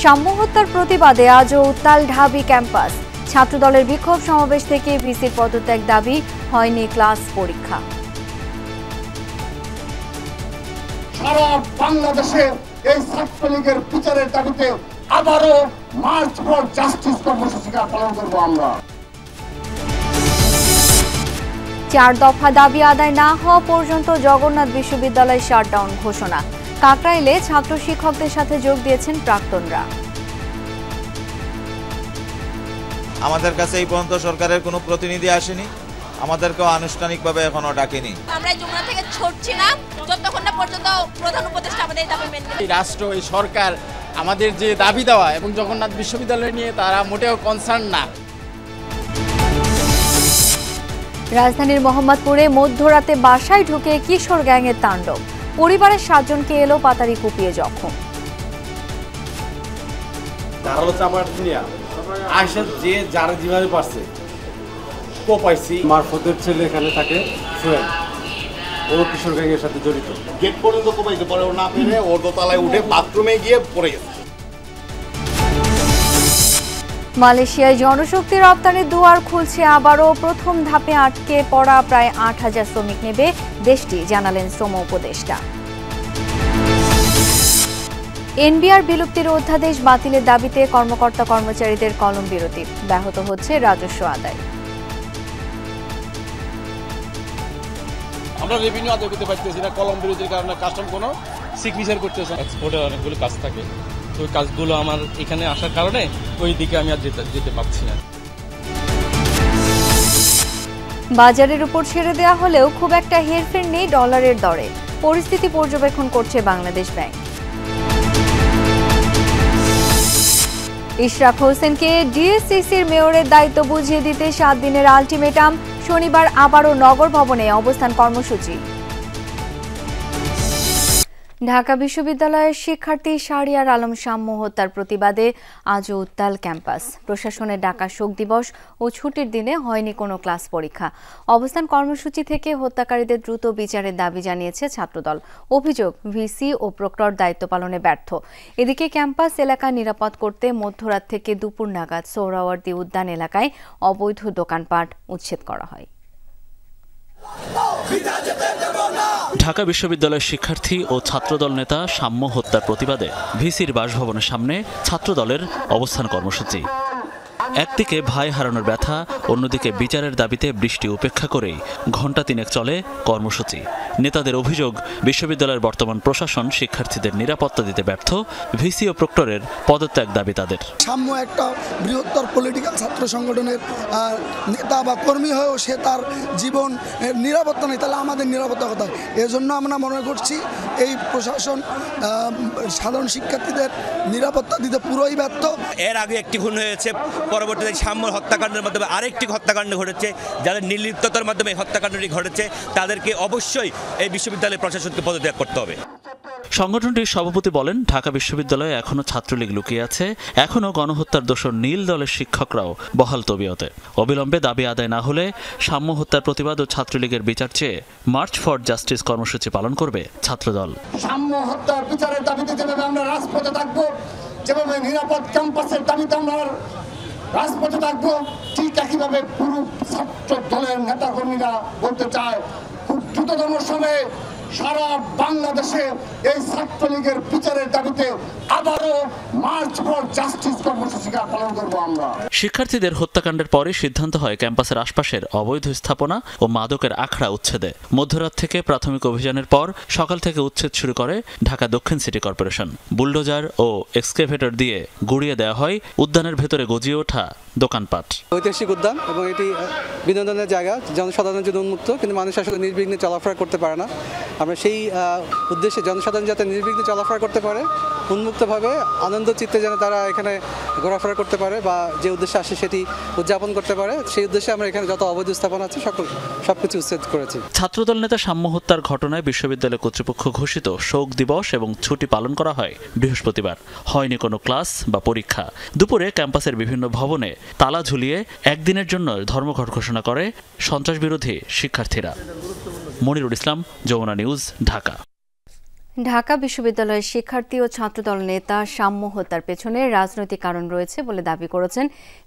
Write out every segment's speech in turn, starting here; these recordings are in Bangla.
সাম্য হত্যার প্রতিবাদে আজও উত্তাল ঢাবি ক্যাম্পাস। ছাত্রদলের বিক্ষোভ সমাবেশ থেকে ভিসির পদত্যাগ দাবি, হয়নি ক্লাস পরীক্ষা। সারা বাংলাদেশে এই ছাত্রলীগের বিচারের দাবিতে আবারও মার্চ ফর জাস্টিস কর্মসূচি পালন করব আমরা। 4 দফা দাবি আদায় না হওয়া পর্যন্ত জগন্নাথ বিশ্ববিদ্যালয় শাটডাউন ঘোষণা। কাকরাইলে ছাত্র শিক্ষকদের সাথে যোগ দিয়েছেন প্রাক্তনরা। আমাদের কাছে এই পর্যন্ত সরকারের কোনো প্রতিনিধি আসেনি, আমাদেরকেও আনুষ্ঠানিকভাবে এখনো ডাকেনি। আমরা যমুনা থেকে ছুটছি না যতক্ষণ না পর্যন্ত প্রধান উপদেষ্টা আমাদের দাবি মেনে নেয়। এই রাষ্ট্র, এই সরকার আমাদের যে দাবি দেওয়া এবং জগন্নাথ বিশ্ববিদ্যালয় নিয়ে তারা মোটেও কনসার্ন না। রাজধানীর মোহাম্মদপুরে মধ্যরাতে বাসায় ঢুকে কিশোর গ্যাংয়ের তাণ্ডব। পরিবারের 7 জনকে এলো পাতারি কুপিয়ে জখম। যে যারা যেভাবে পারছে কোপাইছি। মারফতের ছেলে এখানে থাকে, ও কিশোর গ্যাংয়ের সাথে জড়িত। গেট পর্যন্ত কোপাইছে, পরে ও না পেরে ওর দোতলায় উঠে বাথরুমে গিয়ে পড়ে গেছে। মালয়েশিয়ায় জনশক্তি রপ্তানির দুয়ার খুলছে আবারও। প্রথম ধাপে আটকে পড়া প্রায় 8,000 শ্রমিক নেবে দেশটি, জানালেন শ্রম উপদেষ্টা। এনবিআর বিলুপ্তির অধ্যাদেশ বাতিলের দাবিতে কর্মকর্তা কর্মচারীদের কলম বিরতি। ব্যাহত হচ্ছে রাজস্ব আদায়। আমরা রেভিনিউ আদায় করতে পারতেছি না কলম বিরতির কারণে। কাস্টম কোনো সিগনেচার করতেছে। এক্সপোর্টের অনেকগুলো কাজ থাকে, তো ওই কাজগুলো আমার এখানে আসার কারণে ওই দিকে আমি আর যেতে পারছি না। বাজারের উপর ছেড়ে দেওয়া হলেও খুব একটা হেরফের নেই ডলারের দরে। পরিস্থিতি পর্যবেক্ষণ করছে বাংলাদেশ ব্যাংক। ইশরাক হোসেনকে ডিএসসিসির মেয়রের দায়িত্ব বুঝিয়ে দিতে 7 দিনের আলটিমেটাম। শনিবার আবারও নগর ভবনে অবস্থান কর্মসূচি। ঢাকা বিশ্ববিদ্যালয়ের শিক্ষার্থী শাহরিয়ার আলম সাম্য হত্যার প্রতিবাদে আজও উত্তাল ক্যাম্পাস। প্রশাসনের ডাকা শোক দিবস ও ছুটির দিনে হয়নি কোনো ক্লাস পরীক্ষা। অবস্থান কর্মসূচি থেকে হত্যাকারীদের দ্রুত বিচারের দাবি জানিয়েছে ছাত্রদল। অভিযোগ, ভিসি ও প্রক্টর দায়িত্ব পালনে ব্যর্থ। এদিকে ক্যাম্পাস এলাকা নিরাপদ করতে মধ্যরাত থেকে দুপুর নাগাদ সোহরাওয়ার্দী উদ্যান এলাকায় অবৈধ দোকানপাট উচ্ছেদ করা হয়। ঢাকা বিশ্ববিদ্যালয়ের শিক্ষার্থী ও ছাত্রদল নেতা সাম্য হত্যার প্রতিবাদে ভিসির বাসভবনের সামনে ছাত্রদলের অবস্থান কর্মসূচি। একদিকে ভাই হারানোর ব্যথা, অন্যদিকে বিচারের দাবিতে বৃষ্টি উপেক্ষা করেই ঘণ্টা 3 চলে কর্মসূচি। নেতাদের অভিযোগ, বিশ্ববিদ্যালয়ের বর্তমান প্রশাসন শিক্ষার্থীদের নিরাপত্তা দিতে ব্যর্থ। ভিসি ও প্রক্টরের পদত্যাগ দাবি তাদের। সাম্য একটা বৃহত্তর পলিটিক্যাল ছাত্র সংগঠনের নেতা বা কর্মী হয়েও সে তার জীবন নিরাপত্তা নেই, তাহলে আমাদের নিরাপত্তা কোথায়? এজন্য আমরা মনে করছি এই প্রশাসন সাধারণ শিক্ষার্থীদের নিরাপত্তা দিতে পুরোই ব্যর্থ। এর আগে একটি খুন হয়েছে, পরবর্তীতে সাম্য হত্যাকাণ্ডের মাধ্যমে আরেকটি হত্যাকাণ্ড ঘটেছে। যাদের নির্লিপ্ততার মাধ্যমে এই হত্যাকাণ্ডটি ঘটেছে তাদেরকে অবশ্যই এই বিশ্ববিদ্যালয় প্রশাসনকে পদত্যাগ করতে হবে। সংগঠনটির সভাপতি বলেন, ঢাকা বিশ্ববিদ্যালয়ে এখনো ছাত্রলীগ লুকিয়ে আছে। এখনো গণহত্যার দোষর নীল দলের শিক্ষকরাও বহাল তবিয়তে। অবিলম্বে দাবি আদায় না হলে সাম্য হত্যার প্রতিবাদ ও ছাত্রলীগের বিচার চেয়ে মার্চ ফর জাস্টিস কর্মসূচি পালন করবে ছাত্রদল। সাম্য হত্যার বিচারের দাবিতে যেভাবে আমরা রাজপথে থাকবো, যেভাবে নিরাপদ ক্যাম্পাসের দাবিতে আমরা রাজপথে থাকবো, ঠিক একইভাবে পুরো ছাত্র দলের নেতাকর্মীরা বলতে চায়, খুব দ্রুততম সময়ে সারা বাংলাদেশে এই ছাত্রলীগের বিচারের দাবিতে আবারও মার্চ ফর জাস্টিস কর্মসূচি পালন করব আমরা। শিক্ষার্থীদের হত্যাকাণ্ডের পরে সিদ্ধান্ত হয় ক্যাম্পাসের আশপাশের অবৈধ স্থাপনা ও মাদকের আখড়া উচ্ছেদে। মধ্যরাত থেকে প্রাথমিক অভিযানের পর সকাল থেকে উচ্ছেদ শুরু করে ঢাকা দক্ষিণ সিটি কর্পোরেশন। বুলডোজার ও এক্সকেভেটর দিয়ে গুড়িয়ে দেওয়া হয় উদ্যানের ভেতরে গজিয়ে ওঠা দোকানপাট। ঐতিহাসিক উদ্যান এবং এটি বিনোদনের জায়গা, জনসাধারণের জন্য উন্মুক্ত, কিন্তু মানুষ আসলে নির্বিঘ্নে চলাফেরা করতে পারে না। আমরা সেই উদ্দেশ্যে জনসাধারণ যাতে নির্বিঘ্নে চলাফেরা করতে পারে, উন্মুক্তভাবে আনন্দ চিত্তে যেন তারা এখানে ঘোরাফেরা করতে পারে বা যে উদ্দেশ্যে আসে সেটি উদযাপন করতে পারে, সেই উদ্দেশ্যে আমরা এখানে যত অবৈধ স্থাপনা আছে সবকিছু উচ্ছেদ করেছি। ছাত্রদল নেতা সাম্য হত্যার ঘটনায় বিশ্ববিদ্যালয় কর্তৃপক্ষ ঘোষিত শোক দিবস এবং ছুটি পালন করা হয় বৃহস্পতিবার। হয়নি কোনো ক্লাস বা পরীক্ষা। দুপুরে ক্যাম্পাসের বিভিন্ন ভবনে তালা ঝুলিয়ে একদিনের জন্য ধর্মঘট ঘোষণা করে সন্ত্রাস বিরোধী শিক্ষার্থীরা। মনিরুল ইসলাম, যমুনা নিউজ, ঢাকা। ঢাকা বিশ্ববিদ্যালয়ের শিক্ষার্থী ও ছাত্রদল নেতা সাম্য হত্যার পেছনে রাজনৈতিক কারণ রয়েছে বলে দাবি করেছেন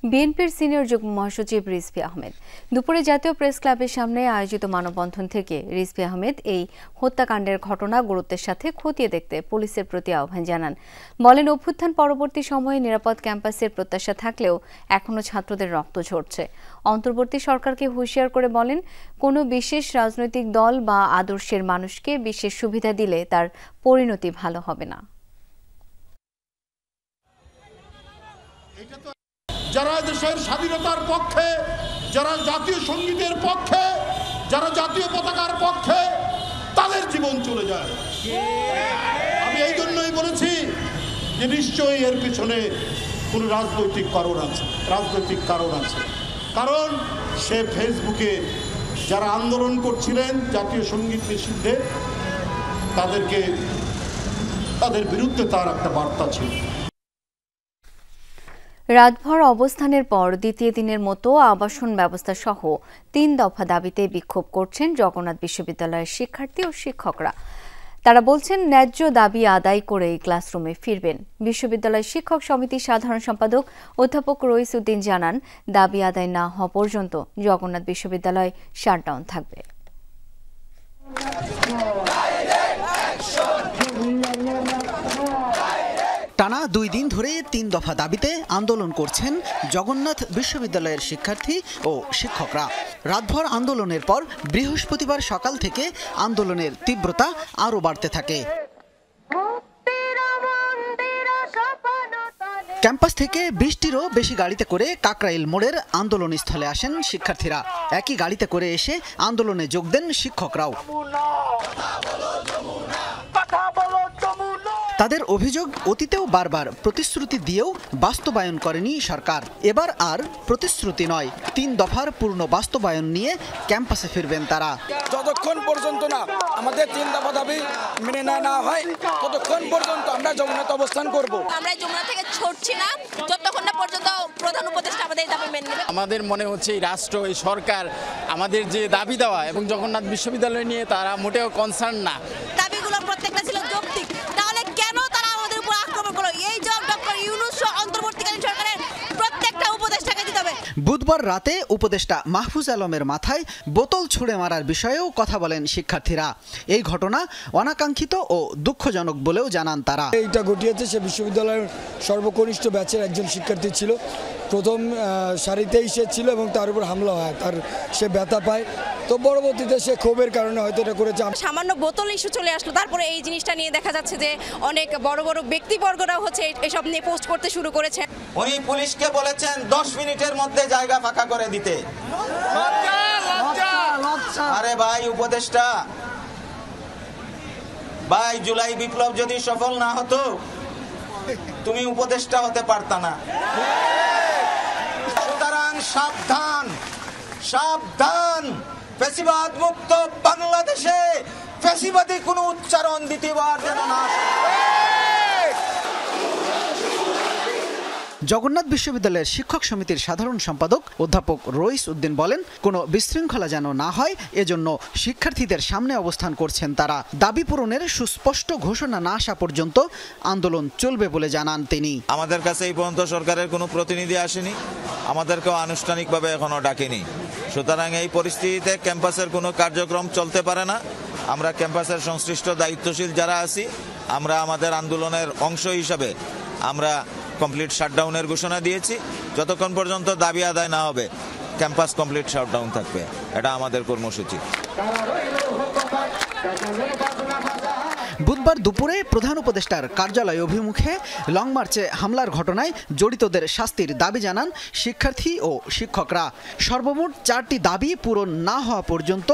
বিএনপির সিনিয়র যুগ্ম মহাসচিব রিজভী আহমেদ। দুপুরে জাতীয় প্রেস ক্লাবের সামনে আয়োজিত মানববন্ধন থেকে রিজভী আহমেদ এই হত্যাকাণ্ডের ঘটনা গুরুত্বের সাথে খতিয়ে দেখতে পুলিশের প্রতি আহ্বান জানান। বলেন, অভ্যুত্থান পরবর্তী সময়ে নিরাপদ ক্যাম্পাসের প্রত্যাশা থাকলেও এখনও ছাত্রদের রক্ত ঝরছে। অন্তর্বর্তী সরকারকে হুঁশিয়ার করে বলেন, কোনো বিশেষ রাজনৈতিক দল বা আদর্শের মানুষকে বিশেষ সুবিধা দিলে তার পরিণতি ভালো হবে না। যারা দেশের স্বাধীনতার পক্ষে, যারা জাতীয় সঙ্গীতের পক্ষে, যারা জাতীয় পতাকার পক্ষে, তাদের জীবন চলে যায়। আমি এই জন্যই বলেছি যে নিশ্চয়ই এর পিছনে কোনো রাজনৈতিক কারণ আছে। কারণ সে ফেসবুকে যারা আন্দোলন করছিলেন জাতীয় সঙ্গীত নিষিদ্ধে, তাদের বিরুদ্ধে তার একটা বার্তা ছিল। রাতভর অবস্থানের পর দ্বিতীয় দিনের মতো আবাসন ব্যবস্থা সহ 3 দফা দাবিতে বিক্ষোভ করছেন জগন্নাথ বিশ্ববিদ্যালয়ের শিক্ষার্থী ও শিক্ষকরা। তারা বলছেন, ন্যায্য দাবি আদায় করেই ক্লাসরুমে ফিরবেন। বিশ্ববিদ্যালয় শিক্ষক সমিতির সাধারণ সম্পাদক অধ্যাপক রইস উদ্দিন জানান, দাবি আদায় না হওয়া পর্যন্ত জগন্নাথ বিশ্ববিদ্যালয় শাটডাউন থাকবে। টানা 2 দিন ধরে 3 দফা দাবিতে আন্দোলন করছেন জগন্নাথ বিশ্ববিদ্যালয়ের শিক্ষার্থী ও শিক্ষকরা। রাতভর আন্দোলনের পর বৃহস্পতিবার সকাল থেকে আন্দোলনের তীব্রতা আরও বাড়তে থাকে। ক্যাম্পাস থেকে 20টিরও বেশি গাড়িতে করে কাকরাইল মোড়ের আন্দোলনস্থলে আসেন শিক্ষার্থীরা। একই গাড়িতে করে এসে আন্দোলনে যোগ দেন শিক্ষকরাও। তাদের অভিযোগ, অতীতেও বারবার প্রতিশ্রুতি দিয়েও বাস্তবায়ন করেনি সরকার। এবার আর প্রতিশ্রুতি নয়, 3 দফার পূর্ণ বাস্তবায়ন নিয়ে ক্যাম্পাসে ফিরবেন তারা। যতক্ষণ পর্যন্ত না আমাদের 3 দফা দাবি মেনে না হয় ততক্ষণ পর্যন্ত আমরা যমুনাতে অবস্থান করব। আমরা যমুনা থেকে ছুটছি না যতক্ষণ না পর্যন্ত প্রধান উপদেষ্টা আমাদের দাবি মেনে নেবে। আমাদের মনে হচ্ছে এই রাষ্ট্র, এই সরকার আমাদের যে দাবি দেওয়া এবং জগন্নাথ বিশ্ববিদ্যালয় নিয়ে তারা মোটেও কনসার্ন না। দাবিগুলো প্রত্যেকটা ছিল যৌক্তিক, তাহলে কেন তারা আমাদের উপর আক্রমণ করলো? এই জব ডক্টর ইউনূস অন্তর্বর্তীকালীন সরকারের প্রত্যেকটা উপদেষ্টাকে দিতে হবে। বুধবার রাতে উপদেষ্টা মাহফুজ আলমের মাথায় বোতল ছুঁড়ে মারার বিষয়েও কথা বলেন শিক্ষার্থীরা। এই ঘটনা অনাকাঙ্ক্ষিত ও দুঃখজনক বলেও জানান তারা। এইটা ঘটিয়েছে সে বিশ্ববিদ্যালয়ের সর্বকনিষ্ঠ ব্যাচের একজন শিক্ষার্থী ছিল। প্রথম সারিতেই সে ছিল এবং তার উপর হামলা হয়, সে ব্যথা পায়। তো পরবর্তীতে সে ক্ষোভের কারণে হয়তো এটা করেছে। সামান্য বোতল ইস্যু চলে আসলো, তারপরে এই জিনিসটা নিয়ে দেখা যাচ্ছে যে অনেক বড় বড় ব্যক্তিবর্গরাও হচ্ছে এসব নিয়ে পোস্ট করতে শুরু করেছে। উনি পুলিশকে বলেছেন 10 মিনিটের মধ্যে জায়গা ফাঁকা করে দিতে। আরে ভাই উপদেষ্টা, ভাই জুলাই বিপ্লব যদি সফল না হতো তুমি উপদেষ্টা হতে পারতা না। সুতরাং সাবধান, সাবধান, ফ্যাসিবাদ মুক্ত বাংলাদেশে ফ্যাসিবাদী কোনো উচ্চারণ দ্বিতীয়বার যেন না। জগন্নাথ বিশ্ববিদ্যালয়ের শিক্ষক সমিতির সাধারণ সম্পাদক অধ্যাপক রইস উদ্দিন বলেন, কোনো বিশৃঙ্খলা যেন না হয় এজন্য শিক্ষার্থীদের সামনে অবস্থান করছেন তারা। দাবি পূরণের সুস্পষ্ট ঘোষণা না আসা পর্যন্ত আন্দোলন চলবে বলে জানান তিনি। আমাদের কাছে এই পর্যন্ত সরকারের কোনো প্রতিনিধি আসেনি, আমাদেরকেও আনুষ্ঠানিকভাবে এখনো ডাকেনি। সুতরাং এই পরিস্থিতিতে ক্যাম্পাসের কোনো কার্যক্রম চলতে পারে না। আমরা ক্যাম্পাসের সংশ্লিষ্ট দায়িত্বশীল যারা আছি, আমরা আমাদের আন্দোলনের অংশ হিসাবে আমরা কমপ্লিট শাটডাউনের ঘোষণা দিয়েছি। যতক্ষণ পর্যন্ত দাবি আদায় না হবে ক্যাম্পাস কমপ্লিট শাটডাউন থাকবে, এটা আমাদের কর্মসূচি। বুধবার দুপুরে প্রধান উপদেষ্টার কার্যালয় অভিমুখে লং মার্চে হামলার ঘটনায় জড়িতদের শাস্তির দাবি জানান শিক্ষার্থী ও শিক্ষকরা। সর্বমোট 4টি দাবি পূরণ না হওয়া পর্যন্ত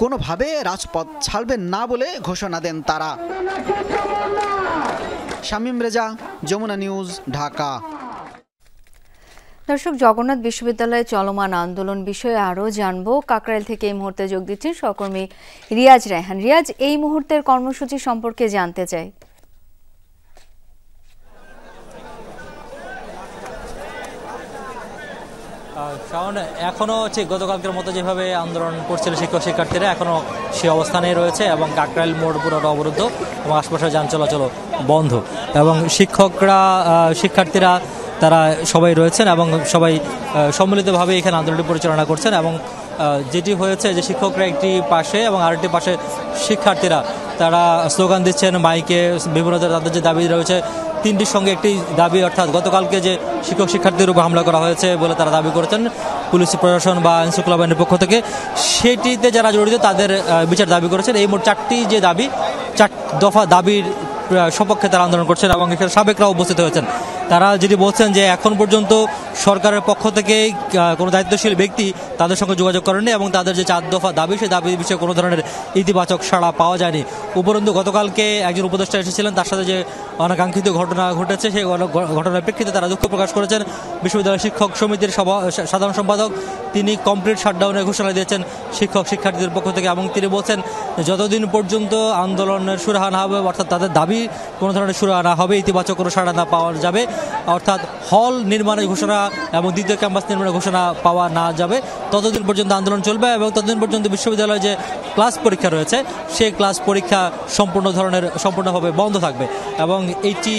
কোনোভাবে রাজপথ ছাড়বেন না বলে ঘোষণা দেন তারা। শামীম রেজা, যমুনা নিউজ, ঢাকা। দর্শক, জগন্নাথ বিশ্ববিদ্যালয়ে চলমান আন্দোলন বিষয়ে আরও জানবো। কাকরাইল থেকে এই মুহূর্তে যোগ দিচ্ছেন সহকর্মী রিয়াজ রায়হান। রিয়াজ, এই মুহূর্তের কর্মসূচি সম্পর্কে জানতে চাই। কারণ এখনও হচ্ছে গতকালকের মতো যেভাবে আন্দোলন করছিল শিক্ষক শিক্ষার্থীরা এখনও সে অবস্থানেই রয়েছে এবং কাকরাইল মোড় পুরোটা অবরুদ্ধ এবং আশপাশের যান চলাচল বন্ধ এবং শিক্ষার্থীরা তারা সবাই রয়েছেন এবং সবাই সম্মিলিতভাবে এখানে আন্দোলনটি পরিচালনা করছেন এবং যেটি হয়েছে যে শিক্ষকরা একটি পাশে এবং আরেকটি পাশে শিক্ষার্থীরা তারা স্লোগান দিচ্ছেন মাইকে বিভিন্ন তাদের যে দাবি রয়েছে তিনটির সঙ্গে একটি দাবি অর্থাৎ গতকালকে যে শিক্ষক শিক্ষার্থীর উপর হামলা করা হয়েছে বলে তারা দাবি করেছেন পুলিশ প্রশাসন বা আইনশৃঙ্খলা বাহিনীর পক্ষ থেকে সেটিতে যারা জড়িত তাদের বিচার দাবি করেছেন। এই মোট 4টি যে দাবি 4 দফা দাবির সপক্ষে তারা আন্দোলন করছেন এবং এখানে সাবেকরা উপস্থিত হয়েছেন। তারা যেটি বলছেন যে এখন পর্যন্ত সরকারের পক্ষ থেকে কোনো দায়িত্বশীল ব্যক্তি তাদের সঙ্গে যোগাযোগ করেনি এবং তাদের যে 4 দফা দাবি সেই দাবির বিষয়ে কোনো ধরনের ইতিবাচক সাড়া পাওয়া যায়নি। উপরন্তু গতকালকে একজন উপদেষ্টা এসেছিলেন, তার সাথে যে অনাকাঙ্ক্ষিত ঘটনা ঘটেছে সেই ঘটনার প্রেক্ষিতে তারা দুঃখ প্রকাশ করেছেন। বিশ্ববিদ্যালয় শিক্ষক সমিতির সাধারণ সম্পাদক তিনি কমপ্লিট শাটডাউনের ঘোষণা দিয়েছেন শিক্ষক শিক্ষার্থীদের পক্ষ থেকে এবং তিনি বলছেন যতদিন পর্যন্ত আন্দোলনের সুরাহা না হবে অর্থাৎ তাদের দাবি কোনো ধরনের সুরাহা না হবে, ইতিবাচক কোনো সাড়া না পাওয়া যাবে, অর্থাৎ হল নির্মাণের ঘোষণা এবং দ্বিতীয় ক্যাম্পাস নির্মাণের ঘোষণা পাওয়া না যাবে ততদিন পর্যন্ত আন্দোলন চলবে এবং ততদিন পর্যন্ত বিশ্ববিদ্যালয়ে যে ক্লাস পরীক্ষা রয়েছে সেই ক্লাস পরীক্ষা সম্পূর্ণভাবে বন্ধ থাকবে এবং এইটি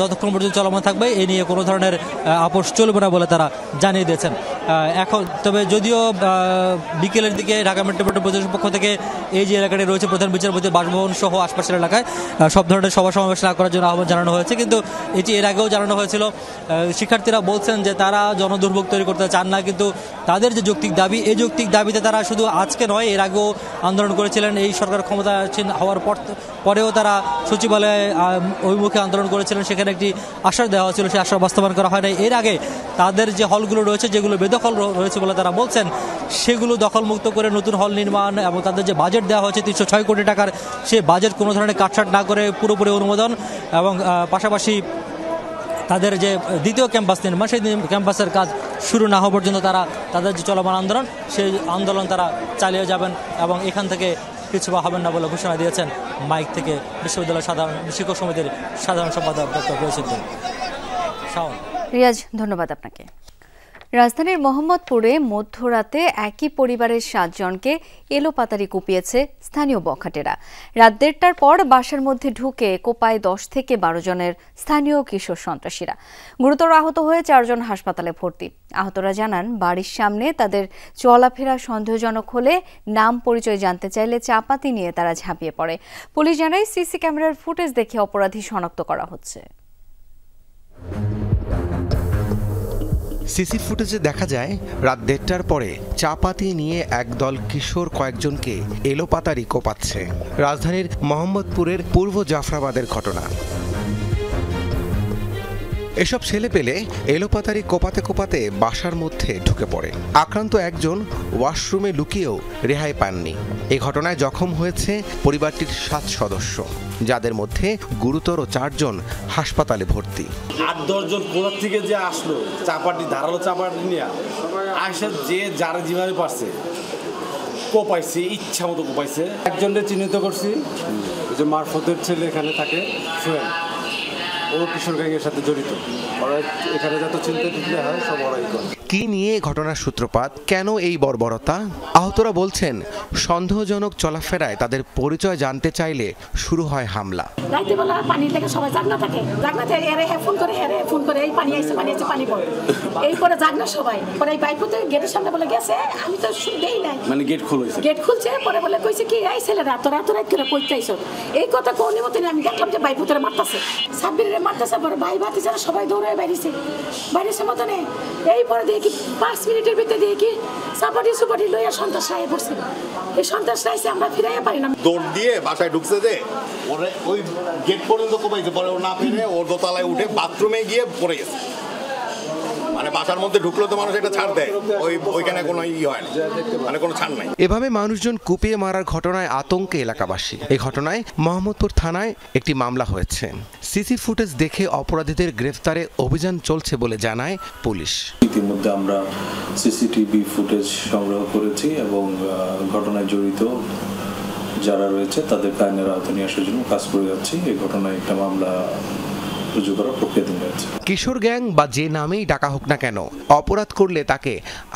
ততক্ষণ পর্যন্ত চলমান থাকবে। এ নিয়ে কোনো ধরনের আপোষ চলবে না বলে তারা জানিয়ে দিয়েছেন। এখন তবে যদিও বিকেলের দিকে ঢাকা মেট্রোপলিটন পুলিশের পক্ষ থেকে এই যে এলাকাটি রয়েছে প্রধান বিচারপতির বাসভবন সহ আশপাশের এলাকায় সব ধরনের সভা সমাবেশ না করার জন্য আহ্বান জানানো হয়েছে, কিন্তু এটি এর আগেও জানানো হয়েছিল। শিক্ষার্থীরা বলছেন যে তারা জনদুর্ভোগ তৈরি করতে চান না, কিন্তু তাদের যে যৌক্তিক দাবি এই যৌক্তিক দাবিতে তারা শুধু আজকে নয় এর আগেও আন্দোলন করেছিলেন। এই সরকার ক্ষমতাসীন হওয়ার পরেও তারা সচিবালয়ে অভিমুখে আন্দোলন করেছিলেন, সেখানে একটি আশ্বাস দেওয়া হয়েছিল, সেই আশ্বাস বাস্তবায়ন করা হয় নাই। এর আগে তাদের যে হলগুলো রয়েছে যেগুলো বেদখল রয়েছে বলে তারা বলছেন সেগুলো দখলমুক্ত করে নতুন হল নির্মাণ এবং তাদের যে বাজেট দেওয়া হয়েছে 306 কোটি টাকার সেই বাজেট কোনো ধরনের কাটছাট না করে পুরোপুরি অনুমোদন এবং পাশাপাশি তাদের যে দ্বিতীয় ক্যাম্পাস নির্মাণ সেই ক্যাম্পাসের কাজ শুরু না হওয়া পর্যন্ত তারা তাদের যে চলমান আন্দোলন সেই আন্দোলন তারা চালিয়ে যাবেন এবং এখান থেকে পিছু হবেন না বলে ঘোষণা দিয়েছেন মাইক থেকে বিশ্ববিদ্যালয় শিক্ষক সমিতির সাধারণ সম্পাদক ডক্টর রশিদুল শাওন। রিয়াজ, ধন্যবাদ আপনাকে। রাজধানীর মোহাম্মদপুরে মধ্যরাতে একই পরিবারের 7 জনকে এলোপাতাড়ি কুপিয়েছে স্থানীয় বখাটেরা। রাত 1:30টার পর বাসার মধ্যে ঢুকে কোপায় 10 থেকে 12 জনের স্থানীয় কিশোর সন্ত্রাসীরা। গুরুতর আহত হয়ে 4 জন হাসপাতালে ভর্তি। আহতরা জানান বাড়ির সামনে তাদের চলাফেরা সন্দেহজনক হলে নাম পরিচয় জানতে চাইলে চাপাতি নিয়ে তারা ঝাঁপিয়ে পড়ে। পুলিশ জানায় সিসি ক্যামেরার ফুটেজ দেখে অপরাধী শনাক্ত করা হচ্ছে। সিসি ফুটেজে দেখা যায় রাত 1:30টার পরে চাপাতি নিয়ে একদল কিশোর কয়েকজনকে এলোপাতাড়ি কোপাচ্ছে। রাজধানীর মোহাম্মদপুরের পূর্ব জাফরাবাদের ঘটনা। এসব ছেলেপেলে এলোপাতাড়ি কোপাতে কোপাতে বাসার মধ্যে ঢুকে পড়ে। আক্রান্ত একজন ওয়াশরুমে লুকিয়েও রেহাই পাননি। এই ঘটনায় জখম হয়েছে পরিবারটির 7 সদস্য, যাদের মধ্যে গুরুতর 4 জন হাসপাতালে ভর্তি। 8-10 জন কোথা থেকে যে আসলো চাপাটি ধারালো চাপাটি নিয়ে আসে, যে যার যেভাবে পারছে কোপাইছে, ইচ্ছা মতো কোপাইছে। একজনকে চিহ্নিত করছি যে মারফতের ছেলে এখানে থাকে, সোহেল, ও কিশোর গ্যাংয়ের সাথে জড়িত। ওরা এখানে যত চিন্তা টিকলে হয় সব ওরাই করে। কি নিয়ে ঘটনার সূত্রপাত, কেন এই বর্বরতা? আহতরা বলছেন সন্দেহজনক চলাফেরায় তাদের পরিচয় জানতে চাইলে শুরু হয় হামলা। রাতেবেলা পানি থেকে সবাই জাগনা থাকে, জাগনাতে এরে ফোন করে এই পানি আইছে পানি পড়ে, এই পরে জাগনা সবাই পরে এই বাইকতে গেটের সামনে বলে গেছে, আমি তো দেই নাই, মানে গেট খুলছে পরে বলে কইছে কি এই ছেলেরা তোরা রাত করে কইতে আইছো, এই কথা কোন মতে আমি দেখলাম যে বাইপুতরে মারতাছে, সাব্বিরে মারতাছে, পরে ভাই ভাতি যারা সবাই দৌড়ে বাইরেছে মতনে। এই পরে দেখি 5 মিনিটের ভিতরে দেখি সাপাটি লইয়া সন্ত্রাস রায় পড়ছে। এই সন্ত্রাস রাইছে আমরা ফিরাইয়া পারি না, দৌড় দিয়ে বাসায় ঢুকছে, যে ওরে ওই গেট পর্যন্ত কোপাইছে, পরে ও না ফিরে ওর দোতলায় উঠে বাথরুমে গিয়ে পড়ে গেছে। মানে বাসার মধ্যে ঢুকলো তো মানুষ এটা ছাড় দেয়, ওইখানে কোনো হয় না, মানে কোনো ছাড় নাই। এভাবে মানুষজন কুপিয়ে মারার ঘটনায় আতঙ্কে এলাকাবাসী। এই ঘটনায় মোহাম্মদপুর থানায় একটি মামলা হয়েছে। সিসি ফুটেজ দেখে অপরাধীদের গ্রেফতারে অভিযান চলছে বলে জানায় পুলিশ। ইতিমধ্যে আমরা সিসিটিভি ফুটেজ সংগ্রহ করেছি এবং ঘটনায় জড়িত যারা রয়েছে তাদের আইনের আওতায় নিয়ে আসার জন্য কাজ করে যাচ্ছি। এই ঘটনায় একটা মামলা রুজু করার প্রক্রিয়াধীন রয়েছে। কিশোর গ্যাং বা যে নামেই ডাকা হোক না কেন, অপরাধ করলে তাকে